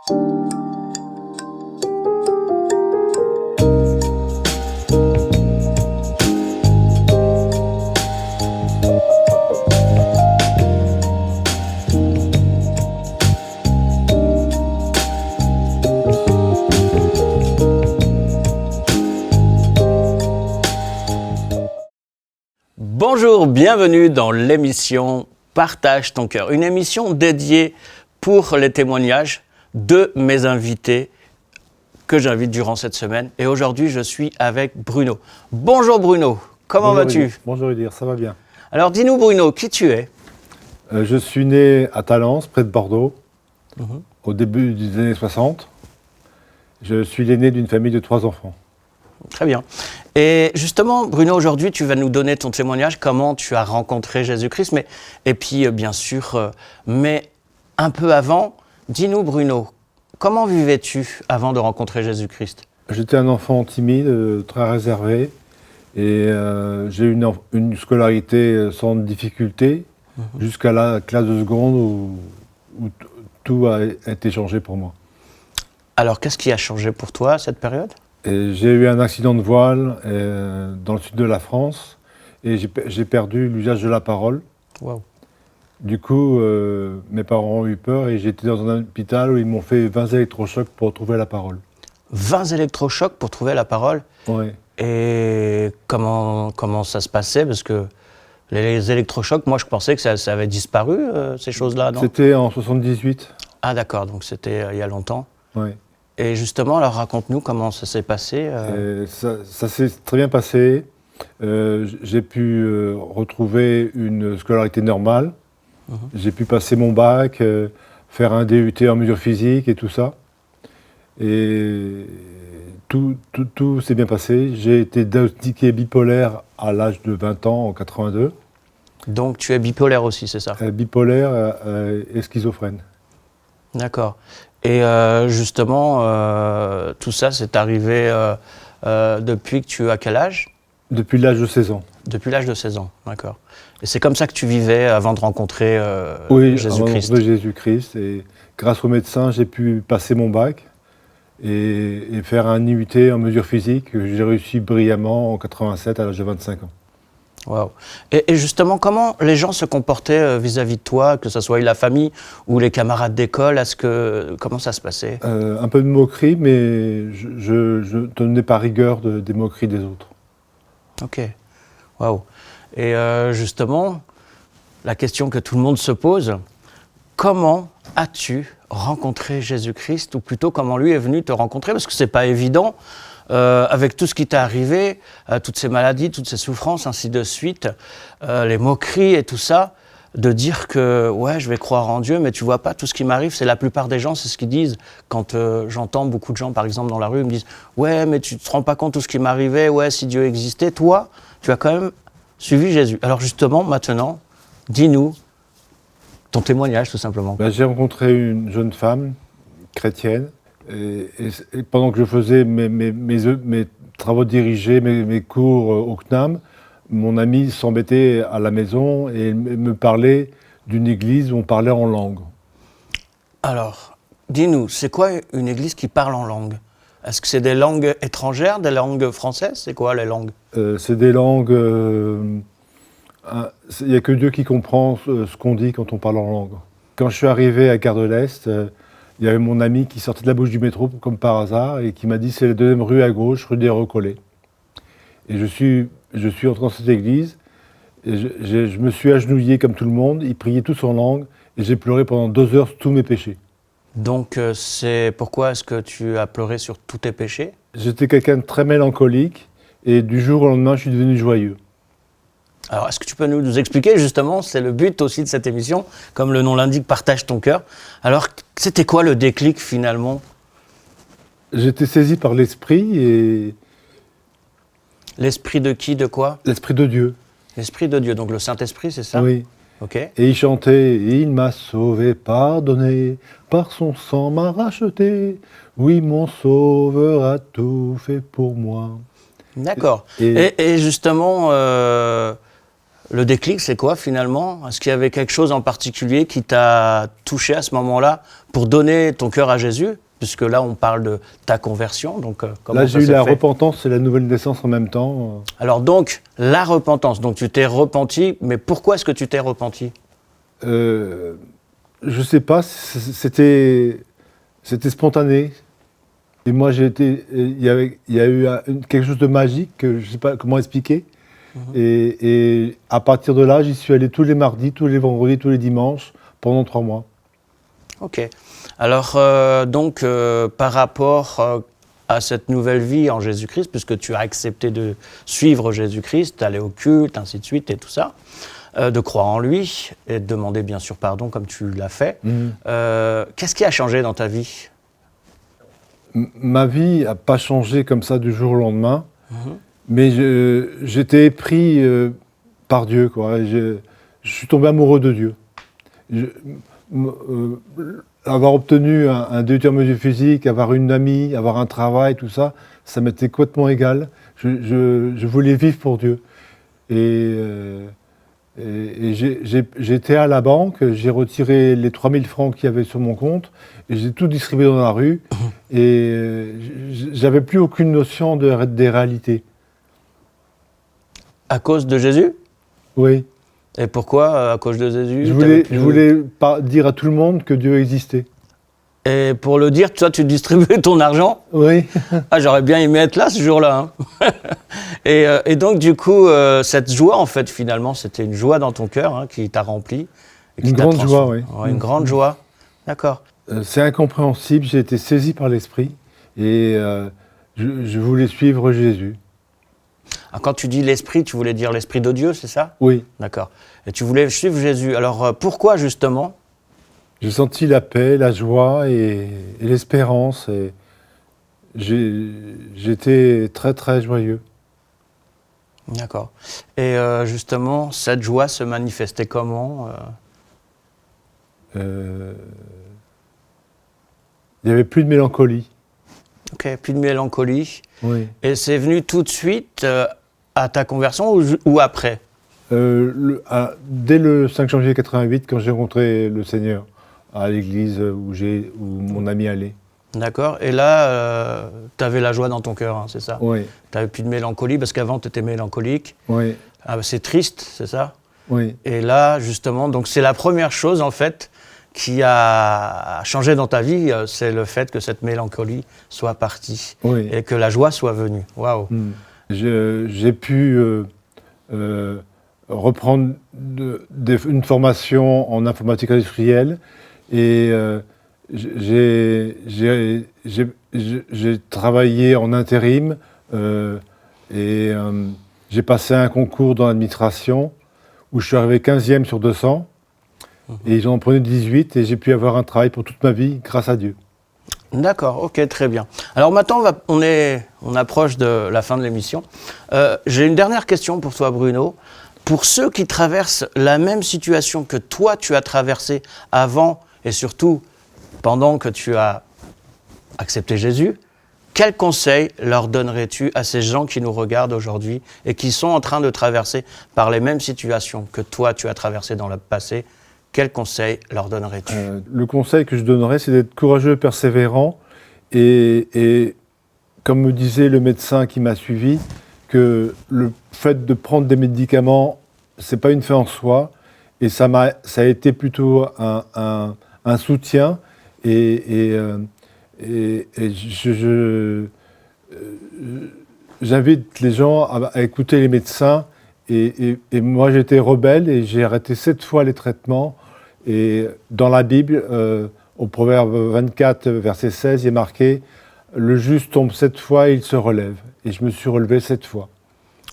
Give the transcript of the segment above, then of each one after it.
Bonjour, bienvenue dans l'émission Partage ton cœur, une émission dédiée pour les témoignages de mes invités que j'invite durant cette semaine. Et aujourd'hui, je suis avec Bruno. Bonjour Bruno, comment vas-tu ? Bonjour Udir, ça va bien. Alors dis-nous Bruno, qui tu es ? Je suis né à Talence, près de Bordeaux, au début des années 60. Je suis l'aîné d'une famille de 3 enfants. Très bien. Et justement, Bruno, aujourd'hui, tu vas nous donner ton témoignage, comment tu as rencontré Jésus-Christ. Et puis, bien sûr, mais un peu avant, dis-nous, Bruno, comment vivais-tu avant de rencontrer Jésus-Christ ? J'étais un enfant timide, très réservé, et j'ai eu une scolarité sans difficulté, jusqu'à la classe de seconde où tout a été changé pour moi. Alors, qu'est-ce qui a changé pour toi à cette période ? J'ai eu un accident de voile dans le sud de la France et j'ai perdu l'usage de la parole. Wow. Du coup, mes parents ont eu peur et j'étais dans un hôpital où ils m'ont fait 20 électrochocs pour retrouver la parole. 20 électrochocs pour trouver la parole ? Oui. Et comment ça se passait ? Parce que les électrochocs, moi je pensais que ça avait disparu, ces choses-là, non ? C'était en 78. Ah d'accord, donc c'était il y a longtemps. Oui. Et justement, alors raconte-nous comment ça s'est passé. Ça s'est très bien passé. J'ai pu retrouver une scolarité normale. J'ai pu passer mon bac, faire un DUT en mesure physique et tout ça. Et tout s'est bien passé. J'ai été diagnostiqué bipolaire à l'âge de 20 ans, en 82. Donc tu es bipolaire aussi, c'est ça ? Bipolaire et schizophrène. D'accord. Et justement, tout ça, c'est arrivé depuis que tu as quel âge ? Depuis l'âge de 16 ans. Depuis l'âge de 16 ans, d'accord. Et c'est comme ça que tu vivais avant de rencontrer Jésus-Christ ? Oui, avant de rencontrer Jésus-Christ. Et grâce au médecin, j'ai pu passer mon bac et faire un IUT en mesure physique que j'ai réussi brillamment en 87 à l'âge de 25 ans. Wow. Et justement, comment les gens se comportaient vis-à-vis de toi, que ce soit la famille ou les camarades d'école ? Comment ça se passait ? Un peu de moquerie, mais je ne tenais pas rigueur des moqueries des autres. Ok. Waouh. Et justement, la question que tout le monde se pose, comment as-tu rencontré Jésus-Christ ? Ou plutôt, comment lui est venu te rencontrer ? Parce que ce n'est pas évident. Avec tout ce qui t'est arrivé, toutes ces maladies, toutes ces souffrances, ainsi de suite, les moqueries et tout ça, de dire que ouais, je vais croire en Dieu, mais tu vois pas tout ce qui m'arrive. C'est la plupart des gens, c'est ce qu'ils disent. Quand j'entends beaucoup de gens, par exemple, dans la rue, ils me disent ouais, mais tu te rends pas compte de tout ce qui m'arrivait. Ouais, si Dieu existait, toi, tu as quand même suivi Jésus. Alors justement, maintenant, dis-nous ton témoignage, tout simplement. J'ai rencontré une jeune femme chrétienne. Et pendant que je faisais mes travaux dirigés, mes cours au CNAM, mon ami s'embêtait à la maison et me parlait d'une église où on parlait en langue. Alors, dis-nous, c'est quoi une église qui parle en langue ? Est-ce que c'est des langues étrangères, des langues françaises ? C'est quoi les langues ? C'est des langues... Il n'y a que Dieu qui comprend ce qu'on dit quand on parle en langue. Quand je suis arrivé à Gare de l'Est, il y avait mon ami qui sortait de la bouche du métro, comme par hasard, et qui m'a dit « c'est la deuxième rue à gauche, rue des Recollets ». Et je suis entré dans cette église, et je me suis agenouillé comme tout le monde, ils priaient tous en langue, et j'ai pleuré pendant 2 heures tous mes péchés. Donc, c'est pourquoi est-ce que tu as pleuré sur tous tes péchés ? J'étais quelqu'un de très mélancolique, et du jour au lendemain, je suis devenu joyeux. Alors, est-ce que tu peux nous expliquer, justement, c'est le but aussi de cette émission, comme le nom l'indique, partage ton cœur. Alors, c'était quoi le déclic, finalement ? J'étais saisi par l'esprit, et... L'esprit de qui, de quoi ? L'esprit de Dieu. L'esprit de Dieu, donc le Saint-Esprit, c'est ça ? Oui. Ok. Et il chantait « Il m'a sauvé, pardonné, par son sang m'a racheté. Oui, mon sauveur a tout fait pour moi. » D'accord. Et justement, Le déclic, c'est quoi finalement? Est-ce qu'il y avait quelque chose en particulier qui t'a touché à ce moment-là pour donner ton cœur à Jésus? Puisque là, on parle de ta conversion. Donc, comment Là, ça j'ai eu s'est la fait? repentance et la nouvelle naissance en même temps. Alors donc, la repentance. Donc tu t'es repenti, mais pourquoi est-ce que tu t'es repenti? Je sais pas, c'était spontané. Et moi, il y a eu quelque chose de magique que je sais pas comment expliquer. Et à partir de là, j'y suis allé tous les mardis, tous les vendredis, tous les dimanches, pendant 3 mois. Ok. Alors donc, par rapport à cette nouvelle vie en Jésus-Christ, puisque tu as accepté de suivre Jésus-Christ, d'aller au culte, ainsi de suite et tout ça, de croire en lui et de demander bien sûr pardon comme tu l'as fait, qu'est-ce qui a changé dans ta vie? Ma vie n'a pas changé comme ça du jour au lendemain, mais j'étais pris par Dieu, quoi. Je suis tombé amoureux de Dieu. Avoir obtenu un deuxième mesure physique, avoir une amie, avoir un travail, tout ça, ça m'était complètement égal. Je voulais vivre pour Dieu. Et j'étais à la banque, j'ai retiré les 3000 francs qu'il y avait sur mon compte, et j'ai tout distribué dans la rue, et j'avais plus aucune notion des réalités. À cause de Jésus? Oui. Et pourquoi à cause de Jésus? Je voulais pas dire à tout le monde que Dieu existait. Et pour le dire, toi, tu distribuais ton argent? Oui. Ah, j'aurais bien aimé être là ce jour-là. Hein. Et donc, du coup, cette joie, en fait, finalement, c'était une joie dans ton cœur hein, qui t'a rempli. Et qui Une t'a grande joie, transformé. oui. Ouais, une grande joie. D'accord. C'est incompréhensible, j'ai été saisi par l'Esprit et je voulais suivre Jésus. Alors, quand tu dis l'esprit, tu voulais dire l'esprit de Dieu, c'est ça? Oui. D'accord. Et tu voulais suivre Jésus. Alors, pourquoi justement? J'ai senti la paix, la joie et l'espérance. Et j'étais très très joyeux. D'accord. Et justement, cette joie se manifestait comment? Il n'y avait plus de mélancolie. Ok, plus de mélancolie. Oui. Et c'est venu tout de suite à ta conversion ou après? Dès le 5 janvier 88, quand j'ai rencontré le Seigneur à l'église où mon ami allait. D'accord. Et là, tu avais la joie dans ton cœur, hein, c'est ça? Oui. Tu n'avais plus de mélancolie parce qu'avant, tu étais mélancolique. Oui. Ah, c'est triste, c'est ça? Oui. Et là, justement, donc c'est la première chose, en fait, qui a changé dans ta vie, c'est le fait que cette mélancolie soit partie Oui. et que la joie soit venue. Waouh! J'ai pu reprendre une formation en informatique industrielle et j'ai travaillé en intérim et j'ai passé un concours dans l'administration où je suis arrivé 15e sur 200 et ils en prenaient 18 et j'ai pu avoir un travail pour toute ma vie grâce à Dieu. D'accord, ok, très bien. Alors maintenant, on approche de la fin de l'émission. J'ai une dernière question pour toi, Bruno. Pour ceux qui traversent la même situation que toi, tu as traversée avant et surtout pendant que tu as accepté Jésus, quel conseil leur donnerais-tu à ces gens qui nous regardent aujourd'hui et qui sont en train de traverser par les mêmes situations que toi, tu as traversées dans le passé? Quel conseil leur donnerais-tu? Le conseil que je donnerais, c'est d'être courageux et persévérant. Et comme me disait le médecin qui m'a suivi, que le fait de prendre des médicaments, c'est pas une fin en soi. Et ça a été plutôt un soutien. J'invite les gens à écouter les médecins. Et moi, j'étais rebelle et j'ai arrêté 7 fois les traitements. Et dans la Bible, au Proverbe 24, verset 16, il est marqué « Le juste tombe 7 fois et il se relève ». Et je me suis relevé 7 fois.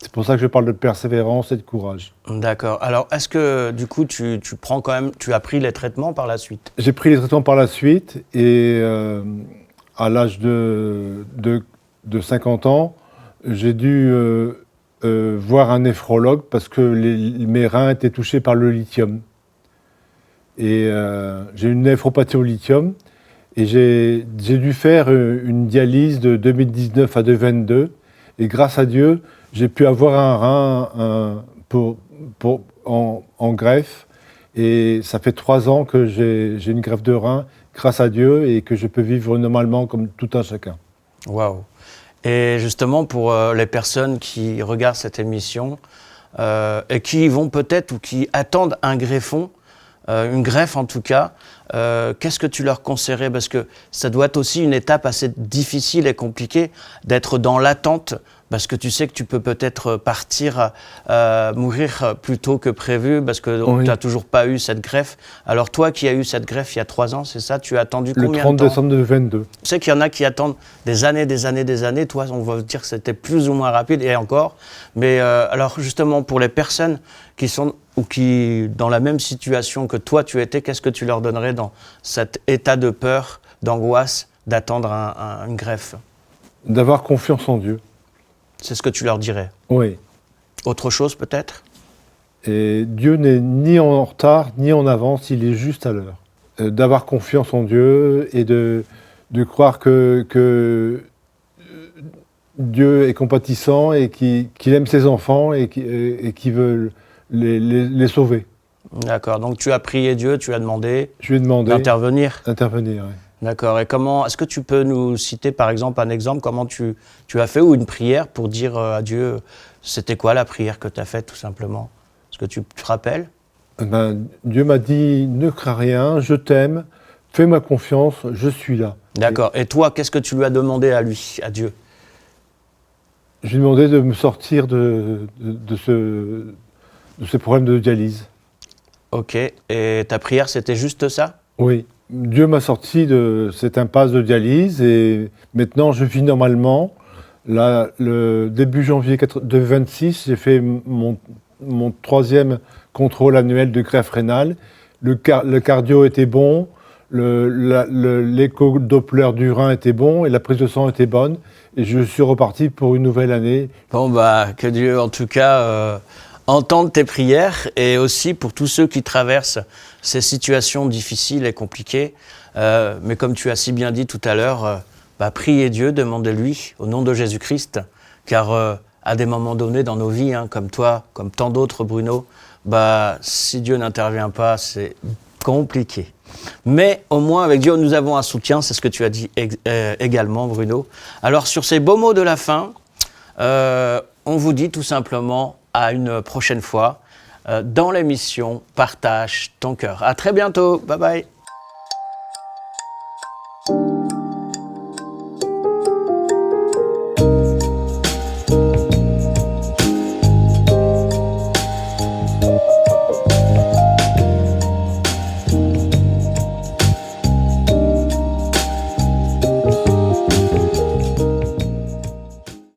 C'est pour ça que je parle de persévérance et de courage. D'accord. Alors, est-ce que, du coup, tu as pris les traitements par la suite? J'ai pris les traitements par la suite et à l'âge de 50 ans, j'ai dû voir un néphrologue parce que mes reins étaient touchés par le lithium. Et j'ai une néphropathie au lithium et j'ai dû faire une dialyse de 2019 à 2022 et grâce à Dieu, j'ai pu avoir un rein en greffe. Et ça fait 3 ans que j'ai une greffe de rein, grâce à Dieu, et que je peux vivre normalement comme tout un chacun. Waouh! Et justement, pour les personnes qui regardent cette émission et qui vont peut-être ou qui attendent un greffon, une greffe en tout cas, qu'est-ce que tu leur conseillerais? Parce que ça doit être aussi une étape assez difficile et compliquée d'être dans l'attente, parce que tu sais que tu peux peut-être partir, mourir plus tôt que prévu, parce que Oui. tu n'as toujours pas eu cette greffe. Alors toi qui as eu cette greffe il y a 3 ans, c'est ça? Tu as attendu Le combien 30 de temps? décembre 2022. Je sais qu'il y en a qui attendent des années, des années, des années. Toi, on va dire que c'était plus ou moins rapide, et encore. Mais alors justement, pour les personnes qui sont ou qui dans la même situation que toi tu étais, qu'est-ce que tu leur donnerais dans cet état de peur, d'angoisse, d'attendre une greffe? D'avoir confiance en Dieu. C'est ce que tu leur dirais. Oui. Autre chose peut-être? Et Dieu n'est ni en retard, ni en avance, il est juste à l'heure. D'avoir confiance en Dieu et de croire que Dieu est compatissant et qu'il aime ses enfants et qu'il veut les sauver. D'accord, donc tu as prié Dieu, tu as demandé Je lui ai demandé d'intervenir. d'intervenir. Oui. D'accord, et comment, est-ce que tu peux nous citer par exemple un exemple, comment tu as fait, ou une prière pour dire à Dieu, c'était quoi la prière que tu as faite tout simplement? Est-ce que tu te rappelles? Dieu m'a dit, ne crains rien, je t'aime, fais-moi confiance, je suis là. D'accord, et toi, qu'est-ce que tu lui as demandé à lui, à Dieu? Je lui ai demandé de me sortir de ce problème de dialyse. Ok, et ta prière c'était juste ça? Oui, Dieu m'a sorti de cette impasse de dialyse et maintenant je vis normalement. Là, le début janvier 2026, j'ai fait mon 3e contrôle annuel de greffe rénale. Le cardio était bon, l'écho-doppler du rein était bon et la prise de sang était bonne. Et je suis reparti pour une nouvelle année. Bon bah, que Dieu en tout cas entende tes prières, et aussi pour tous ceux qui traversent ces situations difficiles et compliquées. Mais comme tu as si bien dit tout à l'heure, priez Dieu, demandez-lui au nom de Jésus-Christ, car à des moments donnés dans nos vies, comme toi, comme tant d'autres, Bruno, si Dieu n'intervient pas, c'est compliqué. Mais au moins avec Dieu, nous avons un soutien, c'est ce que tu as dit également, Bruno. Alors sur ces beaux mots de la fin, on vous dit tout simplement à une prochaine fois dans l'émission Partage ton cœur. À très bientôt, bye bye.